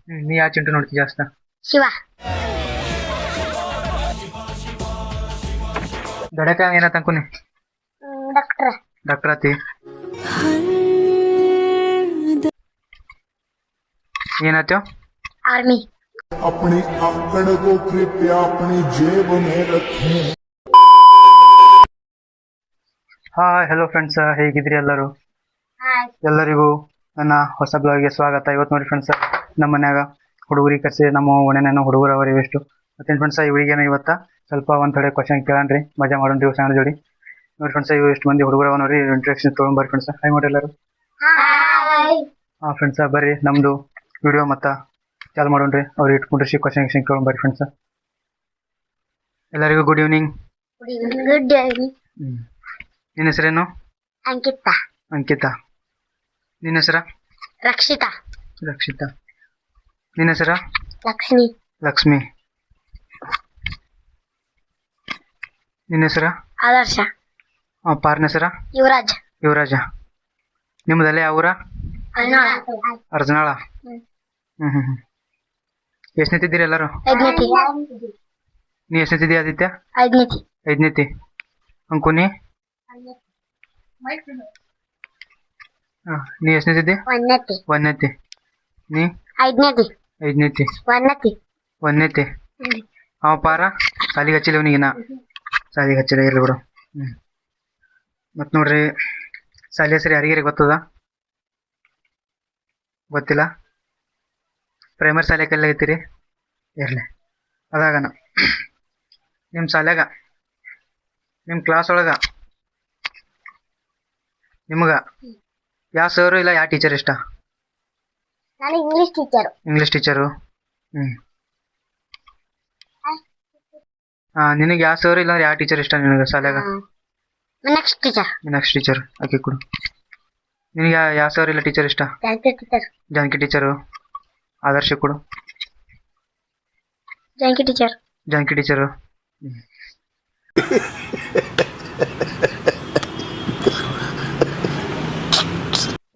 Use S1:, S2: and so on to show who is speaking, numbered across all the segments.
S1: ನೀ ಯಾವ Chintu ನೋಡ್ತಿ ಜಾಸ್ತ?
S2: Shiva.
S1: ದೊಡ್ಡಕ ಏನತ್ತ ಅನ್ಕೊನಿ?
S2: Doctor.
S1: Doctor ಆತಿ. ಏನಾಯ್ತು?
S2: आर्मी.
S3: अपनी आकड़ को कृपया अपनी जेब में रखें.
S1: ಹಾಯ್ ಹಲೋ ಫ್ರೆಂಡ್ಸ್, ಹೇಗಿದ್ರಿ ಎಲ್ಲರೂ?
S2: ಹಾಯ್.
S1: ಎಲ್ಲರಿಗೂ ನನ್ನ ಹೊಸ ಬ್ಲಾಗ್ಗೆ ಸ್ವಾಗತ. ಇವತ್ತು ನೋಡಿ ಫ್ರೆಂಡ್ಸ್, ನಮ್ಮ ಮನ್ಯಾಗ ಹುಡುಗರಿಗೆ ಕರ್ಸಿ ನಮ್ಮ ಒಣೆನ ಹುಡುಗರು ಅವರಿ ಎಷ್ಟು ಮತ್ತೇನು ಫ್ರೆಂಡ್ಸ್, ಇವರಿಗೇನು ಇವತ್ತ ಸ್ವಲ್ಪ ಒಂದು ಥೋಡೆ ಕ್ವಶನ್ ಕೇಳಣ್ರಿ, ಮಜಾ ಮಾಡೋಣ್ರಿ ಸಣ್ಣ ಜೋಡಿ. ನೋಡಿ ಫ್ರೆಂಡ್ಸ್, ಇವು ಎಷ್ಟು ಮಂದಿ ಹುಡುಗರು ಅವ ನೋಡಿ, ಇಂಟ್ರಡಕ್ಷನ್ ತೊಗೊಂಬರ್ರಿ ಫ್ರೆಂಡ್ಸ್. ಹಾಯ್ ಮಾಡಿ ಎಲ್ಲರೂ.
S2: ಹಾಯ್.
S1: ಹಾಂ ಫ್ರೆಂಡ್ಸ್, ಬರ್ರಿ ನಮ್ಮದು ವಿಡಿಯೋ ಮತ್ತು ಚಾಲು ಮಾಡೋಣ್ರಿ. ಅವ್ರು ಇಟ್ಕೊಂಡ್ರಿ ಕ್ವಶನ್ ಕೇಳ್ಕೊಂಬರ್ರಿ ಫ್ರೆಂಡ್ಸ್. ಎಲ್ಲರಿಗೂ ಗುಡ್ ಈವ್ನಿಂಗ್.
S2: Good evening.
S1: ನಿನ್ನ ಹೆಸರೇನು?
S2: ಅಂಕಿತಾ.
S1: ಅಂಕಿತಾ. ನಿನ್ನ ಹೆಸರ?
S2: ರಕ್ಷಿತಾ.
S1: ರಕ್ಷಿತಾ. ನಿನ್ನ ಹೆಸರ?
S2: ಲಕ್ಷ್ಮಿ.
S1: ಲಕ್ಷ್ಮಿ. ನಿನ್ನ ಹೆಸರ?
S2: ಆದರ್ಶ.
S1: ಪಾರ್ನ ಹೆಸರ?
S2: ಯುವರಾಜ್.
S1: ಯುವರಾಜ. ನಿಮ್ಮದಲ್ಲೇ ಯಾವ ಊರ? ಅರ್ಜನಾಳ. ಎಷ್ಟನೇತಿದ್ದೀರಿ ಎಲ್ಲರೂ?
S2: ಐದನೇತಿ.
S1: ನೀ ಎಷ್ಟನೇತಿದ್ದೀಯ ಆದಿತ್ಯ?
S2: ಐದನೇತಿ.
S1: ಐದನೇತಿ. ಅಂಕುನಿ? ನೀ ಎಷ್ಟನೇತಿದ್ದಿ?
S2: ಒಂದನೇತಿ.
S1: ಒಂದನೇತಿ. ನೀ?
S2: ಐದನೇತಿ.
S1: ಐದನೇತಿ.
S2: ಒಂದನೇತಿ.
S1: ಒಂದನೇತಿ. ಅವ ಪಾರ ಸಾಲಿಗೆ ಹಚ್ಚಿಲ್ಲ ಅವನಿಗಿನ? ಸಾಲಿಗೆ ಹಚ್ಚಿಲ್ಲ, ಇರ್ಲಿ ಬಿಡು. ಮತ್ತು ನೋಡ್ರಿ, ಸಾಲಿ ಹೆಸರು ಯಾರಿಗಾರಿ ಗೊತ್ತದ? ಗೊತ್ತಿಲ್ಲ? ಪ್ರೈಮರಿ ಶಾಲೆ ಕಲ್ಲ ಐತಿರಿ? ಇರಲಿ, ಅದಾಗನ ನಿಮ್ಮ ಶಾಲ್ಯಾಗ ನಿಮ್ಮ ಕ್ಲಾಸ್ ಒಳಗೆ ನಿಮ್ಗೆ ಯಾವ ಸರು ಇಲ್ಲ ಯಾವ ಟೀಚರ್ ಇಷ್ಟ?
S2: ನಾನು ಇಂಗ್ಲಿಷ್ ಟೀಚರು.
S1: English teacher. ನಿನಗೆ ಯಾವ ಸರ್ ಇಲ್ಲ ಯಾವ ಟೀಚರ್ ಇಷ್ಟ ನಿನಗೆ ಶಾಲ್ಯಾಗ?
S2: Next teacher.
S1: ನೆಕ್ಸ್ಟ್ ಟೀಚರ್ ಆಕೆ ಕೊಡು. ನಿನಗೆ ಯಾವ ಸರ್ ಇಲ್ಲ ಟೀಚರ್ ಇಷ್ಟ?
S2: ಜಾನಕಿ ಟೀಚರ್.
S1: ಜಾನಕಿ ಟೀಚರು. ಆದರ್ಶ ಕೊಡು.
S2: ಜಾನಕಿ ಟೀಚರ್.
S1: ಜಾನಕಿ ಟೀಚರು.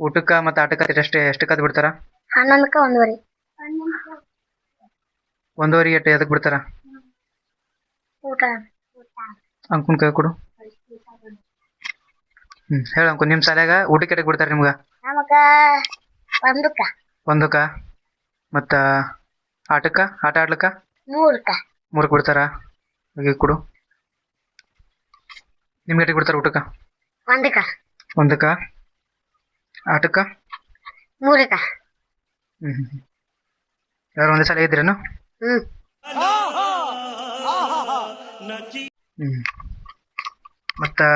S1: ಊಟಕ್ಕೆ ಮತ್ತು ಆಟಕ್ಕೆ ಎಷ್ಟು ಕದ್ದು ಬಿಡ್ತಾರ?
S2: 11ಕ್ಕೆ 1:15.
S1: 1:15 ಎಷ್ಟು ಎದಕ್ಕೆ ಬಿಡ್ತಾರ?
S2: ಊಟ.
S1: ಅಂಕುನ್ ಕೈ ಕೊಡು. ಹೇಳ ಅಂಕು, ನಿಮ್ಮ ಶಾಲ್ಯಾಗ ಊಟಕ್ಕೆ ಎದಕ್ಕೆ ಬಿಡ್ತಾರೆ ನಿಮ್ಗೆ?
S2: ನಮಗ 1ಕ್ಕೆ.
S1: 1ಕ್ಕೆ. ಮತ್ತು ಆಟಕ್ಕೆ ಆಟ ಆಡ್ಲಿಕ್ಕೆ?
S2: 3ಕ್ಕೆ.
S1: 3ಕ್ಕೆ ಬಿಡ್ತಾರ? ಹಾಗೆ ಕೊಡು. ನಿಮ್ಗೆ ಎದಕ್ಕೆ ಬಿಡ್ತಾರೆ ಊಟಕ್ಕೆ?
S2: 1ಕ್ಕೆ.
S1: 1ಕ್ಕೆ. ಆಟಕ್ಕೆ?
S2: 3ಕ್ಕೆ.
S1: ಯಾರು ಒಂದೇ ಸಲ ಇದ್ರೇನು? ಮತ್ತು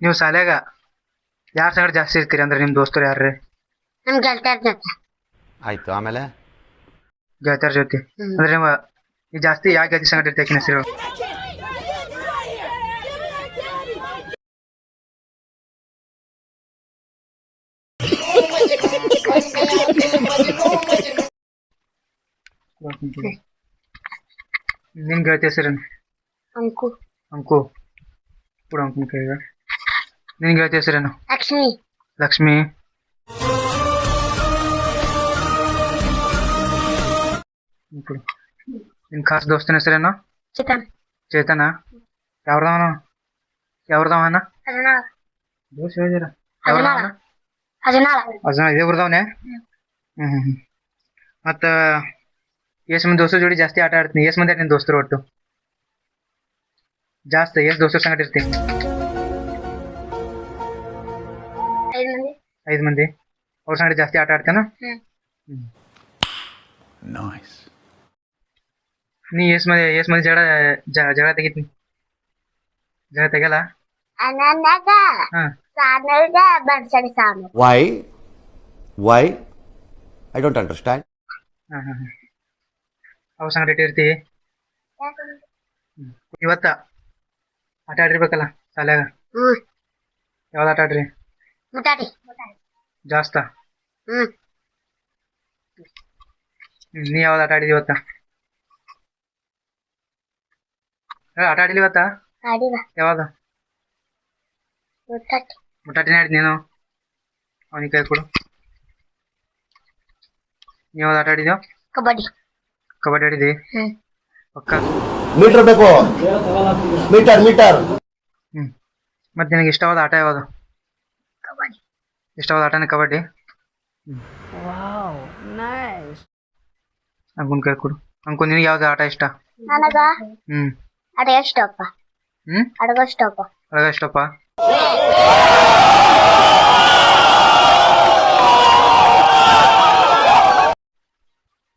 S1: ನೀವು ಶಾಲ್ಯಾಗ ಯಾರ ಸಂಗಡ ಜಾಸ್ತಿ ಇರ್ತೀರಿ? ಅಂದ್ರೆ ನಿಮ್ಮ ದೋಸ್ತರು ಯಾರ್ರಿ?
S2: ನಮ್ಮ ಗೆಳತಿಯರ ಜೊತೆ.
S4: ಆಯ್ತು, ಆಮೇಲೆ
S1: ಗೆಳತಿಯರ ಜೊತೆ. ಅಂದ್ರೆ ನೀವು ಈ ಜಾಸ್ತಿ ಯಾವ ಗೆಳತಿ ಸಂಗಡ ಇರ್ತೀವಿ ಹೆಸರು? ನಿನ್ನ ಗೆಳತಿ ಹೆಸರೇನು?
S2: ಅಂಕು.
S1: ಅಂಕು ಕೊಡು. ಅಂಕುನ ಕೈಗ. ನಿನ್ನ ಗೆಳತಿ ಹೆಸರೇನು?
S2: ಲಕ್ಷ್ಮಿ.
S1: ಲಕ್ಷ್ಮಿ. ಕೊಡು. ನಿನ್ನ ಖಾಸ್ ದೋಸ್ತನ ಹೆಸರೇನು?
S2: ಚಿಕನ್.
S1: ಚೇತನ. ಯಾವ್ದವನು? ಯಾವ್ದವನ?
S2: ಅಜನಾಳ.
S1: ದೋಷ ಹೇಳಿದಿರ? ಯಾವ್ದವನ?
S2: ಅಜನಾಳ.
S1: ಅಜನ ಇದೇ ಬರ್ದವನೇ? ಮತ್ತು ಎಷ್ಟು ಮಂದಿ ದೋಸ್ತರ ಜೋಡಿ ಜಾಸ್ತಿ ಆಟ ಆಡ್ತೀನಿ? ಎಷ್ಟು ಮಂದಿ ನಿನ್ನ ದೋಸ್ತರು ಒಟ್ಟು ಜಾಸ್ತಿ? ಎಷ್ಟು ದೋಸ್ತರ ಸಂಗಡ ಇರ್ತಿ?
S2: 5 ಮಂದಿ.
S1: 5 ಮಂದಿ. ಅವ್ರ ಸಂಗಡ ಜಾಸ್ತಿ ಆಟ ಆಡ್ತೇನ? ನೀ ಎಷ್ಟು ಮಂದಿ ಜಗಳ ತೆಗಿತೀನಿ? ಜಗಳ ತೆಗಲ್ಲ?
S2: ಅನನ್ಯಾಗ ಸಾನಲ್ಗ ಬನ್ಸಡಿ ಸಾನು.
S4: Why I don't understand.
S1: ಅವ್ರ ಸಂಗಡ ಇಟ್ಟಿರ್ತಿ? ಇವತ್ತ ಆಟ ಆಡಿರ್ಬೇಕಲ್ಲ ಶಾಲ್ಯಾಗ? ಯಾವ್ದು ಆಟ ಆಡ್ರಿ?
S2: ಮುಟಾಡಿ.
S1: ಜಾಸ್ತ? ನೀ ಯಾವ್ದು ಆಟ ಆಡಿದಿ ಇವತ್ತ? ಆಟ ಆಡಿಲಿ ಇವತ್ತ?
S2: ಆಡಿದ.
S1: ಯಾವಾಗ?
S2: ಮುಟಾಟಿ.
S1: ಮುಟಾಟಿನೇ ಆಡಿದ್ ನೀನು? ಅವನಿಗೆ ಕೈ ಕೊಡು. ನೀವು ಯಾವ್ದು ಆಟ ಆಡಿದ್ಯೋ?
S2: ಕಬಡ್ಡಿ.
S1: ಕಬಡ್ಡಿ ಆಡಿದಿ? ಪಕ್ಕ.
S4: ಮೀಟರ್ ಬೇಕು, ಮೀಟರ್ ಮೀಟರ್.
S1: ಮತ್ತೆ ನಿನಗೆ ಇಷ್ಟವಾದ ಆಟ ಯಾವುದು?
S2: ಕಬಡ್ಡಿ.
S1: ಇಷ್ಟವಾದ ಆಟನೇ ಕಬಡ್ಡಿ. ಅಂಕುನ್ ಕೈ ಕೊಡು. ಅಂಕು ನಿನಗೆ ಯಾವ್ದು ಆಟ ಇಷ್ಟ?
S2: ನನಗ ಅಡಗ ಇಷ್ಟಪ್ಪ. ಅಡಗ ಇಷ್ಟಪ್ಪ.
S1: ಅಡಗ ಇಷ್ಟಪ್ಪ.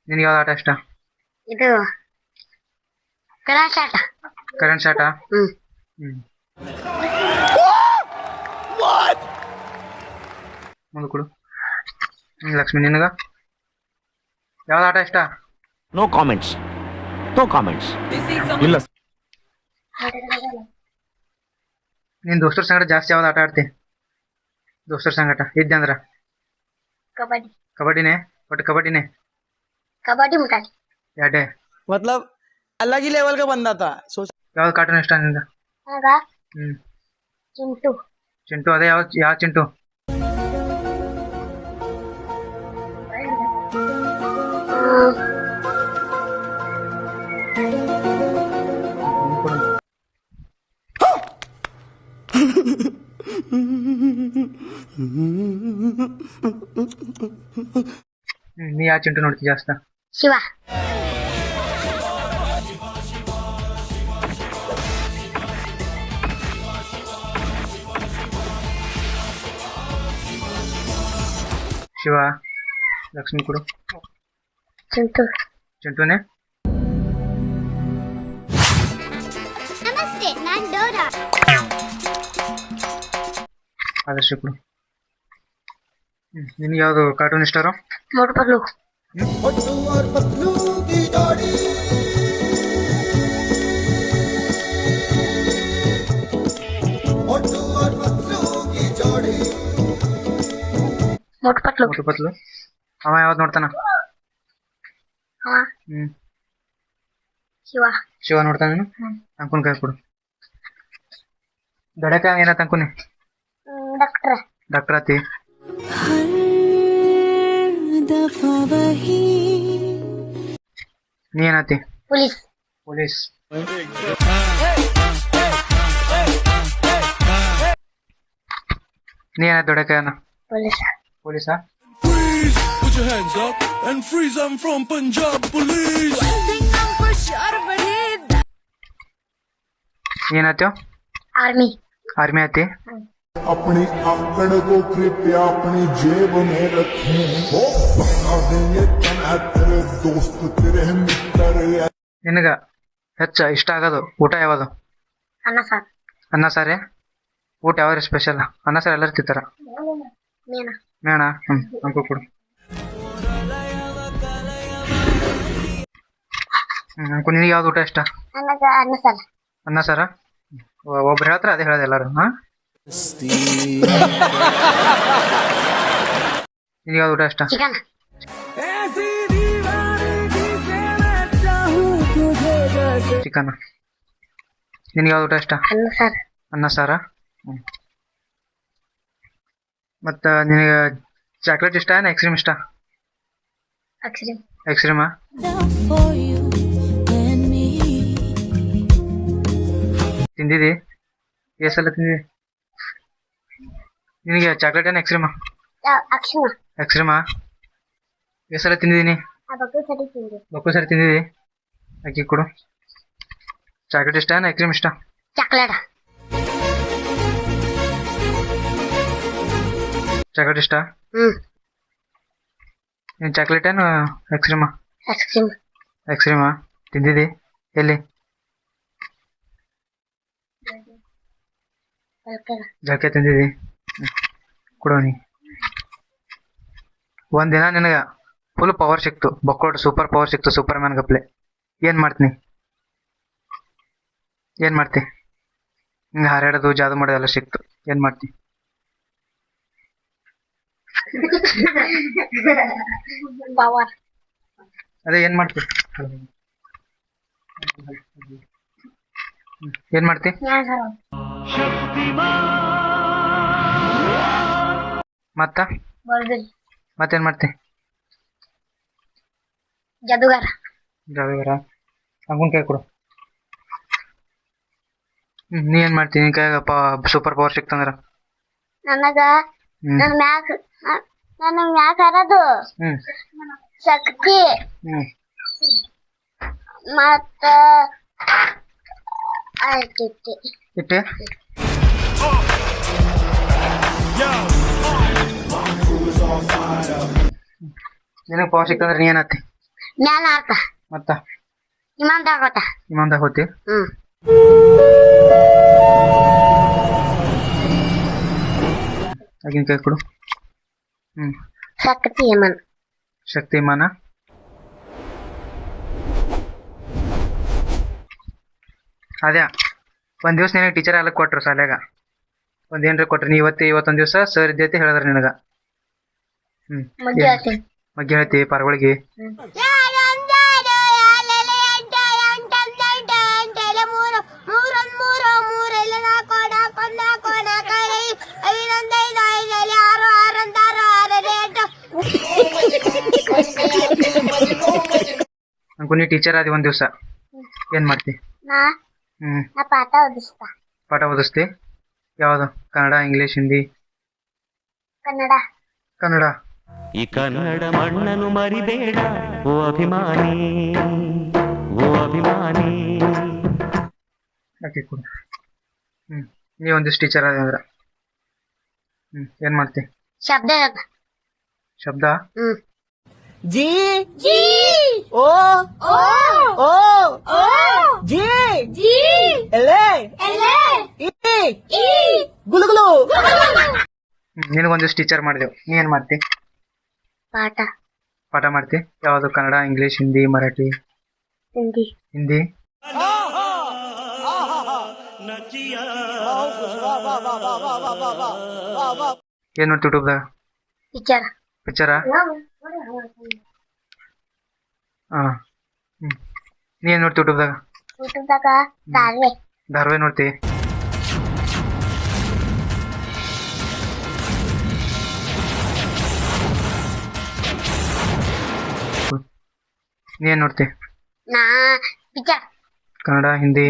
S1: ನಿನಗೆ ಯಾವ್ದು ಆಟ ಇಷ್ಟ?
S2: ಇದು ಕರೆಂಟ್ ಆಟ.
S1: ಕರೆಂಟ್ ಶಾಟ. ಮುಂದೆ ಕೊಡು. ಲಕ್ಷ್ಮಿ ನಿನಗ ಯಾವ್ದು ಆಟ ಇಷ್ಟ?
S4: No comments, no comments. ಇಲ್ಲ.
S1: ನೀನ್ ದೋಸ್ತರ ಸಂಗಟ ಜಾಸ್ತಿ ಯಾವ್ದು ಆಟ ಆಡ್ತಿ? ದೋಸ್ತರ ಸಂಗಟ ಇದ್ದೆ ಅಂದ್ರ
S2: ಕಬಡ್ಡಿ.
S1: ಕಬಡ್ಡಿನೇ? ಒಟ್ಟು ಕಬಡ್ಡಿನೇ?
S2: ಕಬಡ್ಡಿ ಮುಟಾಟಿ.
S1: ಎರಡೇ?
S5: मतलब अलग ही लेवल का बंदा था।
S1: ಯಾವ್ದು ಕಾರ್ಟೂನ್ ಇಷ್ಟ ನಿಂದ?
S2: ನನಗ ಚಿಂಟು.
S1: ಚಿಂಟು? ಅದೇ ಯಾವ ಚಿಂಟು? ನೀ ಯಾವ ಚಿಂಟು ನೋಡ್ತಿ ಜಾಸ್ತ?
S2: ಶಿವ.
S1: ಶಿವ. ಲಕ್ಷ್ಮಿ ಕೊಡು.
S2: ಚಿಂಟು.
S1: ಚಿಂಟುನೇ?
S2: ನಮಸ್ತೆ, ನಾನು ಡೋರಾ.
S1: ಆದರ್ಶ ಕೊಡು. ನಿನ್ಗೆ ಯಾವ್ದು ಕಾರ್ಟೂನ್ ಇಷ್ಟಾರೋ?
S2: ಮೋಟು ಪತ್ಲು. ಮೋಟು ಪತ್ಲು.
S1: ಮೋಟು ಪತ್ಲು. ಅವ ಯಾವ್ದು ನೋಡ್ತಾನ?
S2: ಶಿವ.
S1: ಶಿವ ನೋಡ್ತಾನ. ಅಂಕುನ್ ಕೈ ಕೊಡು. ದಡಕ ಏನಾತ ಅಂಕುನಿ?
S2: ಡಾಕ್ಟ್ರ.
S1: ಡಾಕ್ಟರ್ ಆತಿ? ನೀ ಏನಾತಿ?
S2: ಪೊಲೀಸ್.
S1: ಪೊಲೀಸ್. ನೀ ಏನಾಯ್ತು ದೊಡ್ಡಕನ?
S2: Police.
S1: ಪೊಲೀಸಾ?
S6: Freeze! Put your hands up and freeze! I'm from Punjab Police.
S1: ಏನಾಯ್ತು?
S2: आर्मी.
S1: आर्मी आती?
S3: अपनी आकड़ को कृपया अपनी जेब में रखें। हो बता देंगे तना तेरे दोस्त तेरे मित्र।
S1: ನಿನಗ ಹೆಚ್ಚ ಇಷ್ಟ ಆಗೋದು ಊಟ ಯಾವುದು?
S2: ಅನ್ನ ಸಾರು.
S1: ಅನ್ನ ಸಾರೇ? ಊಟ ಯಾವ್ದು ಸ್ಪೆಷಲ್? ಅನ್ನ ಸಾರು ಎಲ್ಲರೂ ತಿಂತಾರ.
S2: ಮೇಣ.
S1: ಮೇಣ? ಅಂಕು ಕೊಡು. ಅಂಕು ನಿನಗೆ ಯಾವ್ದು ಊಟ ಇಷ್ಟ?
S2: ನನಗ ಅನ್ನ ಸಾರು.
S1: ಅನ್ನ ಸಾರ? ಒಬ್ರು ಹೇಳ್ತಾರ ಅದೇ ಹೇಳೋದು ಎಲ್ಲರೂ. ನಿನಗೆ ಯಾವ್ದು ಊಟ ಇಷ್ಟ?
S2: ಚಿಕನ್.
S1: ಚಿಕನ್. ನಿನಗೆ ಯಾವ್ದು ಊಟ ಇಷ್ಟ?
S2: ಅನ್ನ ಸಾರು.
S1: ಅನ್ನ ಸಾರ? ಮತ್ತ ನಿನಗೆ ಚಾಕ್ಲೇಟ್ ಇಷ್ಟ ಏನ ಐಸ್ ಕ್ರೀಮ್ ಇಷ್ಟ? ಐಸ್ ಕ್ರೀಮಾ? ತಿಂದಿದಿ? ಎಷ್ಟು ಸಲ ತಿಂದಿದಿ? ನಿನಗೆ ಚಾಕ್ಲೇಟ್ ಏನ ಐಸ್ ಕ್ರೀಮಾ? ಐಸ್ ಕ್ರೀಮಾ? ಎಷ್ಟು ಸಲ ತಿಂದಿದ್ದೀನಿ? ಬಕ್ಕು ಸರಿ ತಿಂದಿದಿ? ಅಕ್ಕಿ ಕೊಡು. ಚಾಕ್ಲೇಟ್ ಇಷ್ಟ ಏನ ಐಸ್ ಕ್ರೀಮ್ ಇಷ್ಟ?
S2: ಚಾಕ್ಲೇಟ್.
S1: ಚಾಕ್ಲೇಟ್ ಇಷ್ಟ? ನೀನು ಚಾಕ್ಲೇಟ್ ಏನು ಐಸ್ ಕ್ರೀಮಾ?
S2: Ice cream.
S1: ಐಸ್ ಕ್ರೀಮಾ? ತಿಂದಿದಿ? ಎಲ್ಲಿ? ಜಳಕೆ ತಿಂದಿದಿ? ಕೊಡೋನಿ. ಒಂದಿನ ನಿನಗೆ ಫುಲ್ ಪವರ್ ಸಿಕ್ತು, ಬಕ್ಕೋಡ್ ಸೂಪರ್ ಪವರ್ ಸಿಕ್ತು, ಸೂಪರ್ ಮ್ಯಾನ್ ಗಪ್ಲೆ, ಏನು ಮಾಡ್ತೀನಿ? ಏನು ಮಾಡ್ತಿ? ಹಿಂಗೆ ಹಾರಾಡೋದು ಜಾದು ಮಾಡೋದು ಎಲ್ಲ ಸಿಕ್ತು, ಏನು ಮಾಡ್ತಿ?
S2: ಪವರ್.
S1: ಅದೇ ಏನು ಮಾಡ್ತಿ? ಏನು ಮಾಡ್ತಿ? ಮತ್ತ ಮತ್ತೇನು ಮಾಡ್ತಿ?
S2: ಜಾದುಗಾರ.
S1: ಜಾದೂಗಾರ. ಅವನ್ ಕೈ ಕೊಡು. ನೀ ಏನ್ ಮಾಡ್ತೀನಿ ನಿನ್ ಕೈಯಾಗ ಸೂಪರ್ ಪವರ್ ಸಿಕ್ತಂದ್ರ?
S2: ನನಗ
S1: ಹ್ಮ್
S2: ನನ್ನ ಮ್ಯಾಗ ಹರದು
S1: ಹ್ಮ್
S2: ಶಕ್ತಿ
S1: ಹ್ಮ್
S2: ಮತ್ತ ಆಯ್ತೈತಿ.
S1: ಇಟ್ಟೆ. ನಿನಗೆ ಪವರ್ ಸಿಕ್ತಂದ್ರ ನೀ ಏನತ್ತಿ?
S2: ಮ್ಯಾಲ ಆತ
S1: ಮತ್ತ
S2: ಇಮಾನ್ ಆಗೋತ.
S1: ಇಮಾನ್ದಾಗ ಹೋತಿ. ಆಗಿನ ಕೈ ಕೊಡು.
S2: ಶಕ್ತಿ ಇಮಾನ್.
S1: ಶಕ್ತಿಮಾನ. ಅದ್ಯಾ ಒಂದ್ ದಿವ್ಸ ನಿನಗೆ ಟೀಚರ್ ಎಲ್ಲ ಕೊಟ್ರು ಶಾಲ್ಯಾಗ. ಏನ್ರ ಕೊಟ್ರು, ನೀ ಇವತ್ತೊಂದ್ ದಿವ್ಸ ಸರ್ ಇದ್ದೈತಿ ಹೇಳಿದ್ರ ನಿನಗ.
S2: ಮಗ್ಗಿ ಆತ.
S1: ಮಗ್ಗಿ ಹೇಳ್ತಿ ಪಾರ್ಗೊಳಿಗೆ. ಅಂಕು ನೀ ಟೀಚರ್ ಆದಿ ಒಂದ್ ದಿವ್ಸ ಏನ್ ಮಾಡ್ತಿ?
S2: ನಾ ಪಾಠ ಓದಿಸ್ತಾ.
S1: ಪಾಠ ಓದಿಸ್ತಿ? ಯಾವ್ದು? ಕನ್ನಡ, ಇಂಗ್ಲಿಷ್, ಹಿಂದಿ?
S2: ಕನ್ನಡ.
S1: ಕನ್ನಡ.
S7: ಈ ಕನ್ನಡ ಮಣ್ಣನ್ನು ಮರಿಬೇಡ ಓ ಅಭಿಮಾನಿ, ಓ ಅಭಿಮಾನಿ.
S1: ಯಾಕೆ ಕೊಡು. ನೀ ಒಂದಿಷ್ಟು ಟೀಚರ್ ಆದ ಅಂದ್ರ ಏನ್ ಮಾಡ್ತಿ?
S2: ಶಬ್ದ.
S1: ಶಬ್ದ.
S5: जी जी ओ ओ ओ ओ जी जी एले एले ई ई गुलु गुलु.
S1: ನಿನಗೊಂದಿಷ್ಟು ಟೀಚರ್ ಮಾಡಿದೆವು, ನೀ ಏನ್ ಮಾಡ್ತಿ?
S2: ಪಾಠ.
S1: ಪಾಠ ಮಾಡ್ತಿ? ಯಾವ್ದು? ಕನ್ನಡ, ಇಂಗ್ಲಿಷ್, ಹಿಂದಿ, ಮರಾಠಿ?
S2: ಹಿಂದಿ.
S1: ಹಿಂದಿ. ಏನ್ ನೋಡ್ತಿ ಯೂಟ್ಯೂಬ್ದಾಗ?
S2: ಪಿಕ್ಚರ್.
S1: ಪಿಕ್ಚರಾ? ಹಾ. ನೀ ಏನ್ ನೋಡ್ತಿ ಯೂಟ್ಯೂಬ್ದಾಗ?
S2: ಯೂಟ್ಯೂಬ್ದಾಗ ಧಾರವಾಹಿ.
S1: ಧಾರಾವಾಹಿ ನೋಡ್ತಿ? ನೀ ಏನ್ ನೋಡ್ತಿ?
S2: ನಾ ಪಿಕ್ಚರ್.
S1: ಕನ್ನಡ, ಹಿಂದಿ?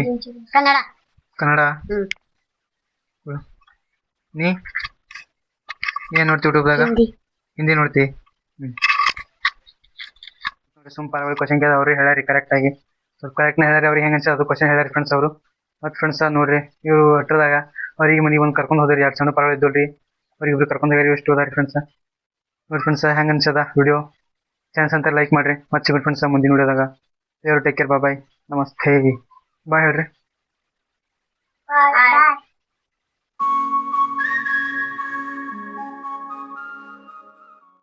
S2: ಕನ್ನಡ.
S1: ಕನ್ನಡ. ನೀ ಏನ್ ನೋಡ್ತಿ ಯೂಟ್ಯೂಬ್ದಾಗ?
S2: ಹಿಂದಿ.
S1: ಹಿಂದಿ ನೋಡ್ತಿ? ಸುಮ್ ಪಾರ್ವಳಿ ಕ್ವಶನ್ ಕೇಳಿದ ಅವ್ರಿಗೆ ಹೇಳ್ಯಾರಿ ಕರೆಕ್ಟ್ ಆಗಿ. ಸ್ವಲ್ಪ ಕರೆಕ್ಟ್ನ ಹೇಳ್ಯಾರಿ. ಅವ್ರಿಗೆ ಹೆಂಗೆ ಅನ್ಸ ಅದು ಕ್ವಶನ್ ಹೇಳ್ಯಾರಿ ಫ್ರೆಂಡ್ಸ್ ಅವರು. ಮತ್ತು ಫ್ರೆಂಡ್ಸ್ ನೋಡ್ರಿ ಇವರು ಹತ್ರದಾಗ ಅವ್ರಿಗೆ ಮನೆಗೆ ಒಂದು ಕರ್ಕೊಂಡು ಹೋದ್ರಿ. 2 ಸಣ್ಣ ಪಾರ್ವಳಿ ಇದ್ದೋಳ್ರಿ, ಅವ್ರಿಗೆ ಇಬ್ರು ಕರ್ಕೊಂಡು ಹೋಗ್ಯಾರಿ. ಎಷ್ಟು ಹೋದಾರಿ ಫ್ರೆಂಡ್ಸ್ ನೋಡಿ. ಫ್ರೆಂಡ್ಸ್ ಹೆಂಗೆ ಅನ್ಸದ ವಿಡಿಯೋ? ಚಾನ್ಸ್ ಅಂತ ಲೈಕ್ ಮಾಡ್ರಿ. ಮತ್ತೆ ಸಿಗೋಣ ಫ್ರೆಂಡ್ಸ್ ಮುಂದಿನ ವಿಡಿಯೋದಾಗ. ದೇವ್ರು ಟೇಕ್ ಕೇರ್. ಬಾಯ್ ನಮಸ್ತೆ. ಬಾಯ್ ಹೇಳ್ರಿ.
S2: ಬಾಯ್.